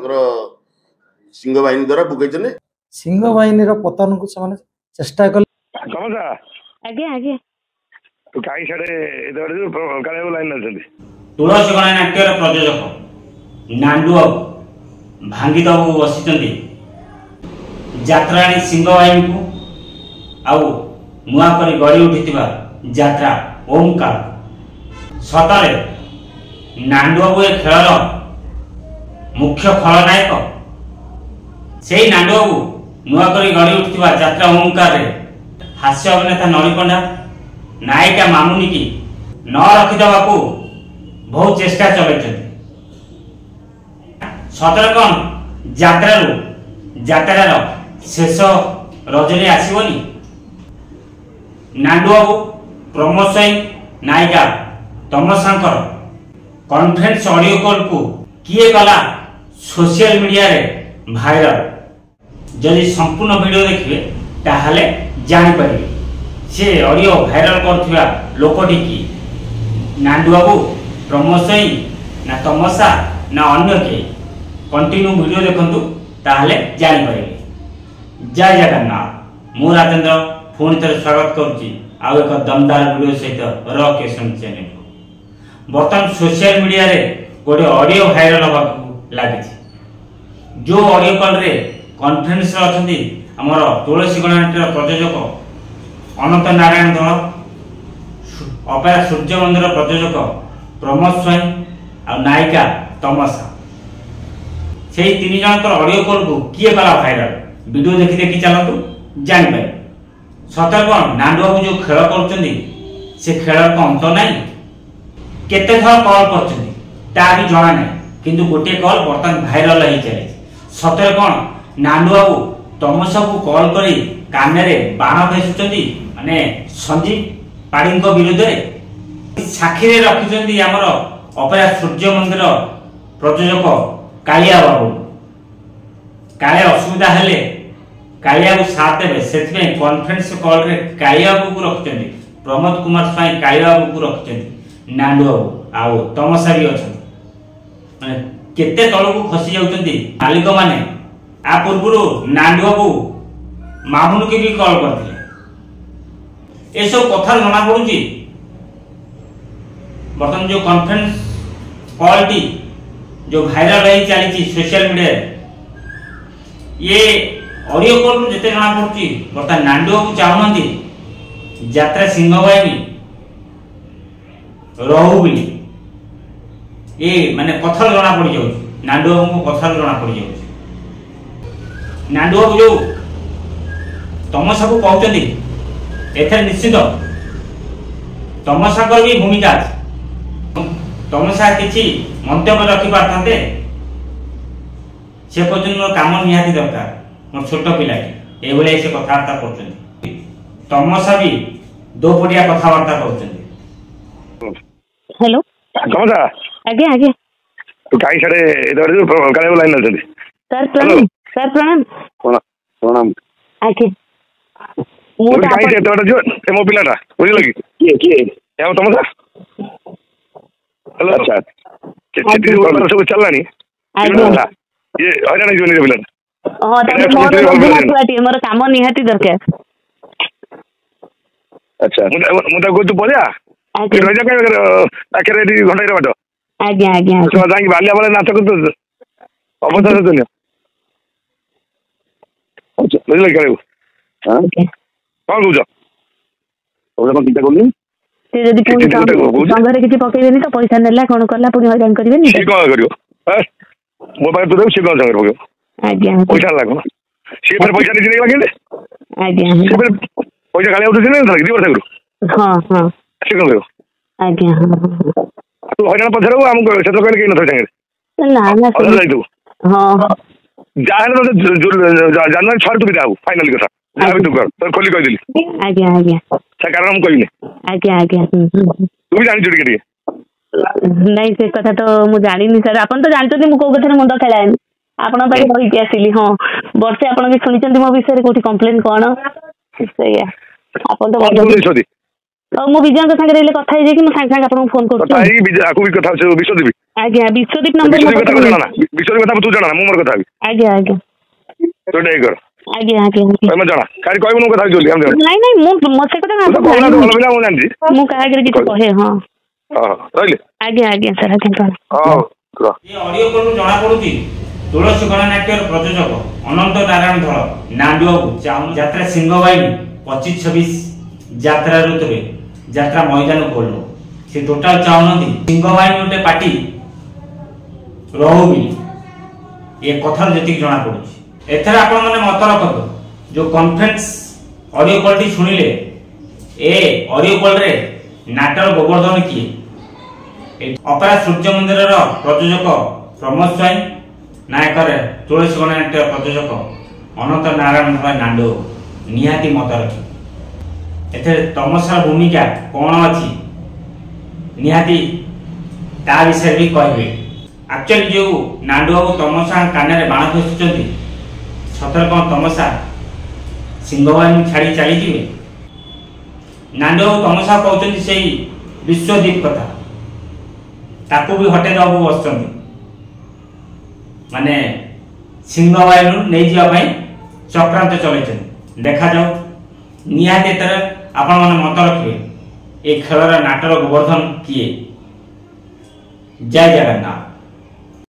सिंह बाहिनी द्वारा बुकेचने सिंह बाहिनी पतन को से चेष्टा कले आगे आगे तो काई छड़े इधर जो काले लाइन न तुलसी गणनाट्यर प्रयोजक नांडू भांगी दबू बसी जात्राणी सिंह बाहिनी को आउ नुआ कर गड़ी उठी जात्रा ओमकार सतरे नांडू बाबू ए खेल मुख्य खलनायक से नांडू बाबू नुआ कर गड़ी उठी जात्रा ओमकार हास्य अभिनेता नळीपंडा नायिका मामुनी की न रखिदेवा बहुत चेष्टा चलते सतरे कौन जात्रार शेष रजनी आसवनी नांडू बाबू प्रमोद साई नायिका तमसांकर कॉन्फ्रेंस ऑडियो कॉल को किए गला सोशल मीडिया रे भाइरल जदि संपूर्ण वीडियो देखिए ताहले जानि परिबे से ऑडियो भाइरल करथिबा लोकटी की नांडू बाबू प्रमोद साई ना तमसा ना अन्य के कंटिन्यू वीडियो देखंतु ताहले जानि परिबे। जय जगन्नाथ मु राजेंद्र पुणी थे स्वागत करुच्ची आउ एक दमदार वीडियो सहित रकेशन चैनल बर्तमान सोशल मीडिया रे गोटे ऑडियो भाइरल होगा लगी जो ऑडियो कॉल रे कॉन्फ्रेंस रे आमर तुलसी गणनाट्यर प्रयोजक अनंत नारायण दल अपेरा सूर्य मंदिर प्रयोजक प्रमोद स्वाई आ नायिका तमसा से तीन जन ऑडियो कॉल को किए गला भाइरल वीडियो देखी देखी चलतु जापारे सतर कौन नांडू बाबू जो खेल कर खेल अंत ना केते थर कॉल कर जना ना किंतु गोटे कॉल बर्तमान भाइरल हो चली सतर कौन नांडू बाबू तमसा को कॉल कर कान बाण भेसुंट माने संजीव पाड़ी विरुद्ध में साक्षी रखिंट आमर अपेरा सूर्य मंदिर प्रयोजक कालिया बाबू काले असुविधा हेले कालिया को साथ देवे से कॉन्फ्रेंस कॉल रे कालिया बाबू को रखते प्रमोद कुमार स्वाई कालिया बाबू को रखते नांडू बाबू आउ तमसा भी अच्छा माने केते तल को खसी जाउछंती मालिक माने आ पूर्व नांडू बाबू मामुनु के भी कॉल करथिले ए सब कथा जना पड़ुची बर्तमान जो कॉन्फ्रेंस कॉल टी जो भाइरल रही चली सोशल मीडिया ये ऑडियो कॉल जिते जना पड़ुची बर्तमान नांडू बाबू चाहूना जात्रा सिंह बाहिनी रहू बोली ये माने कथा जना पड़ जाऊ नांडू बाबू को कथा जना पड़ जाऊ नांडू बाबू जो तमसा को कहते एथे निश्चित तमसा भी भूमिका तमसा किसी मंतव्य रखी पारते से पर्यटन काम निहाती दरकार मोर छोट पिलाटी ये से कथबार्ता कर तमसा भी दो पटिया कथबार्ता कर हेलो तमसा आगे आगे तो काई छड़े इधर जो काले लाइन न सर प्रणाम सर प्रणाम प्रणाम आके मु काई छे तोड़ जो एमो पिलाटा बुझ लगी के एमो तमसा हेलो अच्छा चिट्ठी सब चललानी आगे ये हरियाणा जो नहीं पिलाटा हां तो मोर काम निहाती दरकार अच्छा मुदा को तू बोलिया आगे रजा के आके रेडी घंटा रे बाटो आगे आगे तो जाई बालिया वाला नाटक तो अवसर तो नहीं अच्छा बुझ लगी करे हां कौन बुझो ओला कोन चिंता करनी ते जदी पुनी संघरे किछि पकेबेनी तो पैसा नेला कोन करला पुनी हजान करबेनी सी कोन करियो मो पाए तो सी कोन संघरे पकेबो आगे पैसा लागो सी पर पैसा नहीं देला केले आगे सी पर पैसा गाली उठे नहीं था दी वर्ष करू हां हां सी कोन करियो आगे हां तू हजान पछरो हम से तो कहले के न संघरे ना ना अरे जाई तू हां जाहल जानवर छोड़ तू जाऊ फाइनल कथा जा भी तू कर तो खोली कह दिली आगे आगे से कारण हम कहनी आगे आगे तू भी जानी जुड़ी के नहीं से कथा तो मु जानी नहीं सर अपन तो जानते मु को कथा मुंड खेलाएनी आपण पाई कहि आसिली हां वर्षे आपण भी सुनिचंती मो विषय रे कोठी कंप्लेन कोन सैया आपण तो बोल मु विजय के संगे रहले कथा हे जे कि मु संग संग आपन फोन करछु कथा ही विजय आकु भी कथा विषय देबी ଆଜ୍ଞା ବିଶ୍ୱଦୀପ ନମ୍ବର ମୋ ବିଶ୍ୱଦୀପ କଥା ପାଖରେ ଜଣା ନା ବିଶ୍ୱଦୀପ କଥା ତୁ ଜଣା ନା ମୁଁ ମୋର କଥା ହେବି ଆଜ୍ଞା ଆଜ୍ଞା ତୁ ଏଇଟା କର ଆଜ୍ଞା ଆଜ୍ଞା ତମେ ଜଣା କାଲି କହିବୁ ମୁଁ କଥା ହେବି ବୋଲି ନାଇଁ ନାଇଁ ମୁଁ ସେ କଥା ତୁ ତ କହୁନାହାନ୍ତି ଭଲ ପିଲା ମୁଁ ଜାଣିଛି ମୁଁ କାହା ଆଗରେ କିଛି କହେ ହଁ ରହିଲି ଆଜ୍ଞା ଆଜ୍ଞା ସାର୍ ଆଜ୍ଞା ହଉ ରହ ଏ ଅଡିଓ କଲରୁ ଜଣା ପଡୁଛି ତୁଳସୀ ଗଣନାଟ୍ୟର ପ୍ରଯୋଜକ ଅନନ୍ତ ନାରାୟଣ ଧଳ ନାଣ୍ଡୁଆକୁ ଯାତ୍ରା ସିଂହବାହିନୀ 25-26 ଯାତ୍ରା ଋତୁରେ ଯାତ୍ରା ମଇଦାନକୁ ଓହ୍ଲାଉ ସେ ଟୋଟାଲ ଚାହୁଁନାହାନ୍ତି ସିଂହବାହିନୀ ଗୋଟେ ପାର୍ଟି ରହୁ ବୋଲି ଏ କଥାରୁ ଯେତିକି ଜଣା ପଡୁଛି ଏଥର ଆପଣ ମାନେ ମତ ରଖନ୍ତୁ ଯୋଉ କନଫରେନ୍ସ ଅଡିଓ କଲଟି ଶୁଣିଲେ ଏ ଅଡିଓ କଲରେ ନାଟର ଗୋବର୍ଦ୍ଧନ କିଏ ଅପେରା ସୂର୍ଯ୍ୟ ମନ୍ଦିରର ପ୍ରଯୋଜକ ପ୍ରମୋଦ ସ୍ୱାଇଁ ନାୟକରେ ତୁଳସୀ ଗଣନାଟ୍ୟ ପ୍ରଯୋଜକ ଅନନ୍ତ ନାରାୟଣ ଧଳ ନାଣ୍ଡୁ ନିହାତି ମତ ରଖି ଏଥିରେ ତମସାର ଭୂମିକା କ'ଣ ଅଛି ନିହାତି ତା ବିଷୟରେ ବି କହିବେ ଆକ୍ଚୁଆଲି ଯେଉଁ ନାଣ୍ଡୁ ବାବୁ ତମସା କାନରେ ବାଣ ଖସୁଛନ୍ତି ସତରେ କ'ଣ ତମସା ସିଂହବାହିନୀ ଛାଡ଼ି ଚାଲିଯିବେ ନାଣ୍ଡୁ ବାବୁ ତମସା କହୁଛନ୍ତି ସେଇ ବିଶ୍ୱଦୀପ କଥା ତାକୁ ବି ହଟେଇ ଦେବାକୁ ବସୁଛନ୍ତି ମାନେ ସିଂହବାହିନୀରୁ ନେଇଯିବା ପାଇଁ ଚକ୍ରାନ୍ତ ଚଳାଇଛନ୍ତି ଦେଖାଯାଉ ନିହାତି ଏଥିରେ ଆପଣମାନେ ମତ ରଖିବେ ଏ ଖେଳର ନାଟର ଗୋବର୍ଦ୍ଧନ କିଏ ଜୟ ଜଗନ୍ନାଥ।